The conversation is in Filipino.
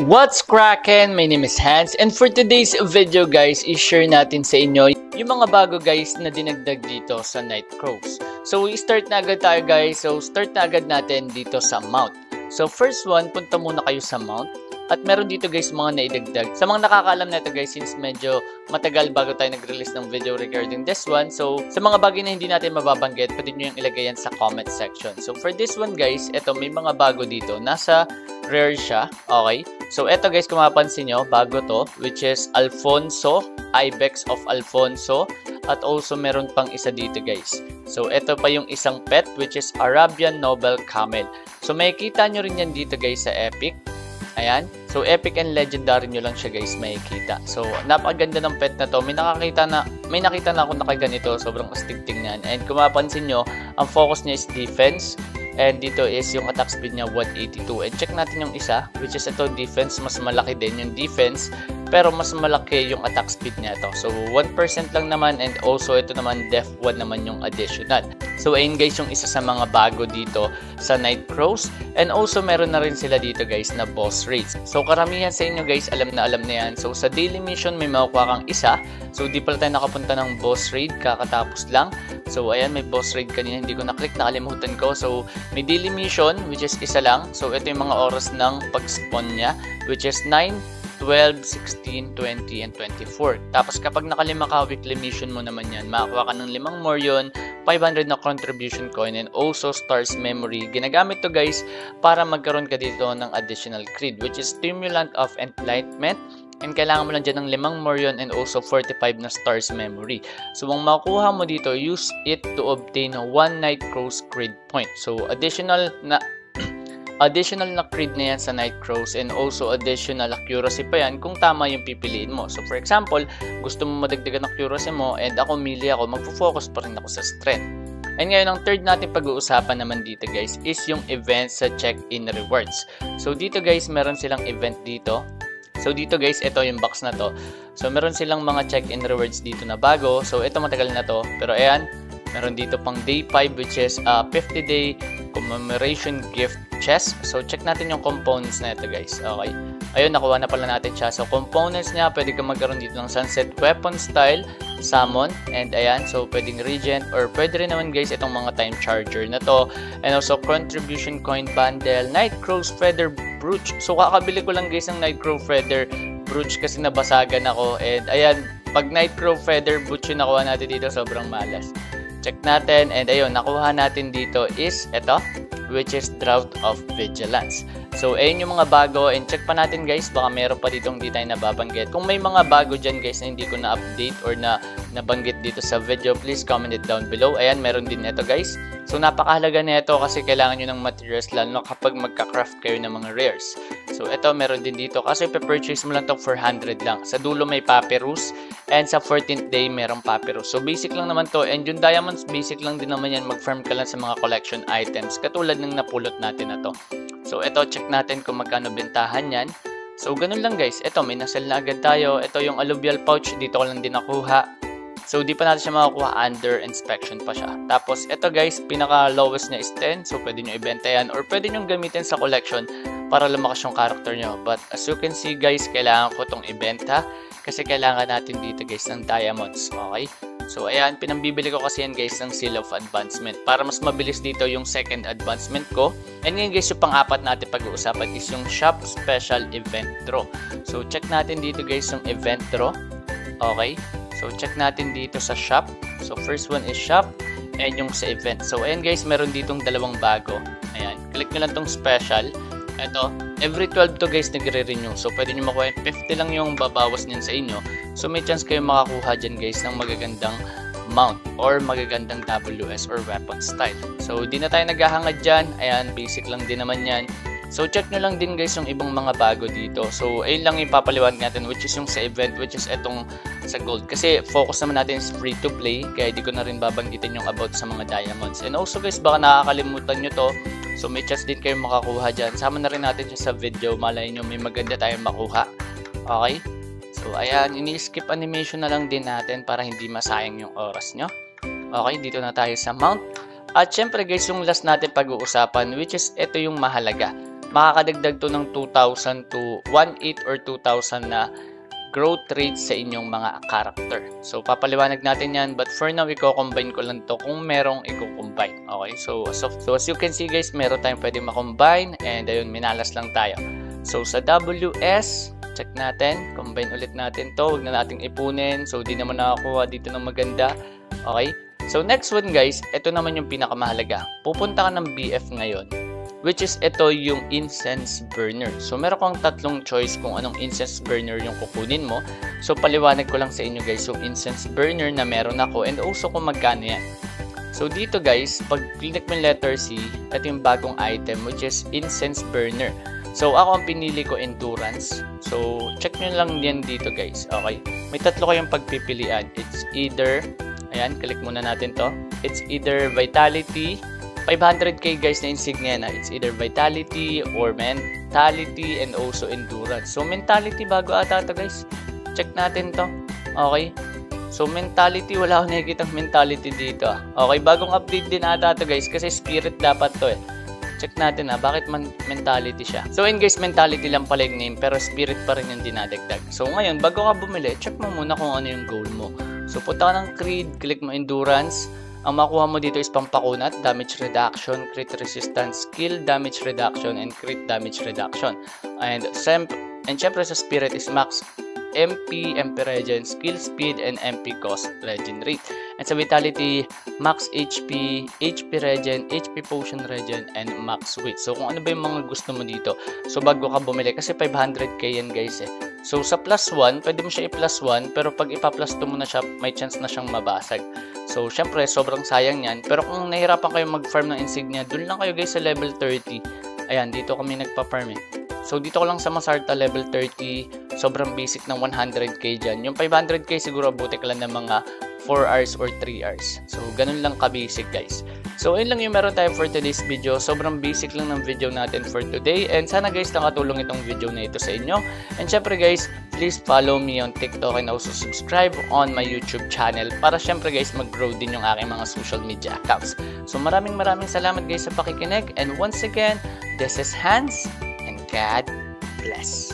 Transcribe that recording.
What's crackin'? My name is Hans, and for today's video guys, i-share natin sa inyo yung mga bago guys na dinagdag dito sa Nightcrows. So start na agad tayo guys. So start na agad natin dito sa mount. So first one, punta muna kayo sa mount. At meron dito guys mga naidagdag. Sa mga nakakaalam na ito guys, since medyo matagal bago tayo nag-release ng video regarding this one. So sa mga bagay na hindi natin mababanggit, pwede nyo yung ilagay yan sa comment section. So for this one guys, ito may mga bago dito. Nasa rare siya. Okay. So ito guys, kung mapansin nyo, bago to, which is Alfonso, Ibex of Alfonso. At also meron pang isa dito guys. So ito pa yung isang pet, which is Arabian Noble Camel. So makikita nyo rin yan dito guys sa Epic. Ayan. So, epic and legendary nyo lang siya guys makikita. So, napakaganda ng pet na to. May nakita na ako nakaganito. Sobrang astig tingnan. And kung mapansin nyo, ang focus niya is defense. And dito is yung attack speed niya 182. And check natin yung isa, which is ito defense. Mas malaki din yung defense. Pero mas malaki yung attack speed niya to. So, 1% lang naman. And also, ito naman, def 1 naman yung additional. So, ayun guys, yung isa sa mga bago dito sa Nightcrows. And also, meron na rin sila dito guys na boss raids. So, karamihan sa inyo guys, alam na yan. So, sa daily mission, may makukuha kang isa. So, di pala tayo nakapunta ng boss raid. Kakatapos lang. So, ayan, may boss raid kanina. Hindi ko na-click. Nakalimutan ko. So, may daily mission, which is isa lang. So, ito yung mga oras ng pag-spawn niya, which is 9, 12, 16, 20, and 24. Tapos kapag nakalima ka, weekly mission mo naman yan. Makakuha ka ng 5 more yun, 500 na contribution coin, and also stars memory. Ginagamit to guys para magkaroon ka dito ng additional creed, which is stimulant of enlightenment. And kailangan mo lang dyan ng 5 more yun and also 45 na stars memory. So, ang makuha mo dito, use it to obtain 1 Nightcrows creed point. So, additional na creed na yan sa Nightcrows and also additional accuracy pa yan kung tama yung pipiliin mo. So for example, gusto mo madagdagan ng accuracy mo and ako mili ako, magfo-focus pa rin ako sa strength. And ngayon, ang third natin pag-uusapan naman dito guys is yung events sa check-in rewards. So dito guys, meron silang event dito. So dito guys, ito yung box na to. So meron silang mga check-in rewards dito na bago. So ito matagal na to. Pero ayan, meron dito pang day 5 which is 50-day commemoration gift chest. So, check natin yung components na ito guys. Okay. Ayun, nakuha na pala natin siya. So, components niya, pwede kang magkaroon dito ng sunset weapon style, summon, and ayan. So, pwedeng regent, or pwede rin naman guys itong mga time charger na to. And also, contribution coin bundle, Nightcrows feather brooch. So, kakabili ko lang guys ng Nightcrow feather brooch kasi nabasagan ako. And ayan, pag Nightcrow feather brooch yung nakuha natin dito, sobrang malas. Check natin, and ayun, nakuha natin dito is ito, which is Drought of Vigilance. So, ayun yung mga bago, and check pa natin guys, baka meron pa ditong di tayo nababanggit. Kung may mga bago dyan guys na hindi ko na-update or na nabanggit dito sa video, please comment it down below. Ayan, meron din ito guys. So, napakahalaga na ito kasi kailangan nyo ng materials lalo kapag magka-craft kayo ng mga rares. So, ito meron din dito kasi pe-purchase mo lang ito for 100 lang. Sa dulo may papyrus and sa 14th day merong papyrus. So, basic lang naman to, and yung diamonds, basic lang din naman yan. Mag-farm ka lang sa mga collection items katulad ng napulot natin na to. So, ito, check natin kung magkano bentahan yan. So, ganun lang guys. Ito, may nasell na agad tayo. Ito yung alluvial pouch. Dito ko lang din nakuha. So, di pa natin siya makakuha. Under inspection pa siya. Tapos, ito guys, pinaka-lowest niya is 10. So, pwede nyo ibenta yan. Or pwede nyo gamitin sa collection para lumakas yung character nyo. But, as you can see guys, kailangan ko itong ibenta. Kasi kailangan natin dito guys ng diamonds. Okay? So, ayan, pinambibili ko kasi yan guys ng Seal of Advancement para mas mabilis dito yung second advancement ko. And ngayon guys, yung pang-apat natin pag-uusapan is yung Shop Special Event Draw. So, check natin dito guys yung Event Draw. Okay? So, check natin dito sa Shop. So, first one is Shop and yung sa Event. So, ayan guys, meron ditong dalawang bago. Ayan, click nyo lang tong Special. Ito, every 12 to guys nagre-renew. So, pwede nyo makuha 50 lang yung babawas niyan sa inyo. So, may chance kayo makakuha dyan guys ng magagandang mount or magagandang WS or weapon style. So, di na tayo naghahangad dyan. Ayan, basic lang din naman yan. So, check nyo lang din guys yung ibang mga bago dito. So, ayun lang yung papaliwanag natin, which is yung sa event, which is etong sa gold. Kasi, focus naman natin is free to play. Kaya di ko na rin babanggitin yung about sa mga diamonds. And also guys, baka nakakalimutan nyo to. So, may chance din kayo makakuha dyan. Sama na rin natin siya sa video. Malay nyo, may maganda tayong makuha. Okay? So, ayan. Ini-skip animation na lang din natin para hindi masayang yung oras nyo. Okay, dito na tayo sa mount. At syempre guys, yung last natin pag-uusapan, which is ito yung mahalaga. makakadagdag to ng 2,000 to 1,800 or 2,000 na growth rate sa inyong mga character. So, papaliwanag natin yan. But for now, i-combine ko lang to kung merong i-combine. Okay? So, as you can see guys, meron tayong pwede makombine. And ayun, minalas lang tayo. So, sa WS, check natin. Combine ulit natin to. Huwag na nating ipunin. So, di naman nakakuha dito ng maganda. Okay? So, next one guys, ito naman yung pinakamahalaga. Pupunta ka ng BF ngayon, which is ito yung incense burner. So, meron kang tatlong choice kung anong incense burner yung kukunin mo. So, paliwanag ko lang sa inyo guys yung incense burner na meron ako and also kung magkano yan. So, dito guys, pag click mo yung letter C, ito yung bagong item which is incense burner. So, ako ang pinili ko endurance. So, check nyo lang yan dito guys. Okay? May tatlo kayong pagpipilian. It's either, ayan, click muna natin to. It's either vitality, 500k guys na insignia na. It's either vitality or mentality and also endurance. So, mentality bago ata ito guys. Check natin to. Okay. So, mentality, wala akong nakikitang mentality dito. Okay, bagong update din ata ito guys kasi spirit dapat to eh. Check natin bakit mentality siya. So, yun guys, mentality lang pala yung name pero spirit pa rin yung dinadagdag. So, ngayon, bago ka bumili, check mo muna kung ano yung goal mo. So, punta ka ng creed, click mo endurance. Ang makuha mo dito is pampakunat, damage reduction, crit resistance, skill damage reduction, and crit damage reduction. And syempre sa spirit is max MP, MP regen, skill speed, and MP cost regen rate. And sa vitality, max HP, HP regen, HP potion regen, and max weight. So kung ano ba yung mga gusto mo dito. So bago ka bumili, kasi 500k yan guys eh. So sa plus 1, pwede mo siya i-plus 1, pero pag ipa-plus 2 mo na siya, may chance na siyang mabasag. So syempre, sobrang sayang yan. Pero kung nahirapan kayo mag-farm ng insignia, dun lang kayo guys sa level 30. Ayan, dito kami nagpa-farm eh. So dito ko lang sa Masarta level 30, sobrang basic ng 100k dyan. Yung 500k siguro butik lang ng mga 4 hours or 3 hours. So ganun lang ka-basic guys. So ayun lang yung meron tayo for today's video. Sobrang basic lang ng video natin for today. And sana guys nakatulong itong video na ito sa inyo. And syempre guys, please follow me on TikTok and also subscribe on my YouTube channel para syempre guys mag-grow din yung aking mga social media accounts. So maraming salamat guys sa pakikinig. And once again, this is Hans and God bless.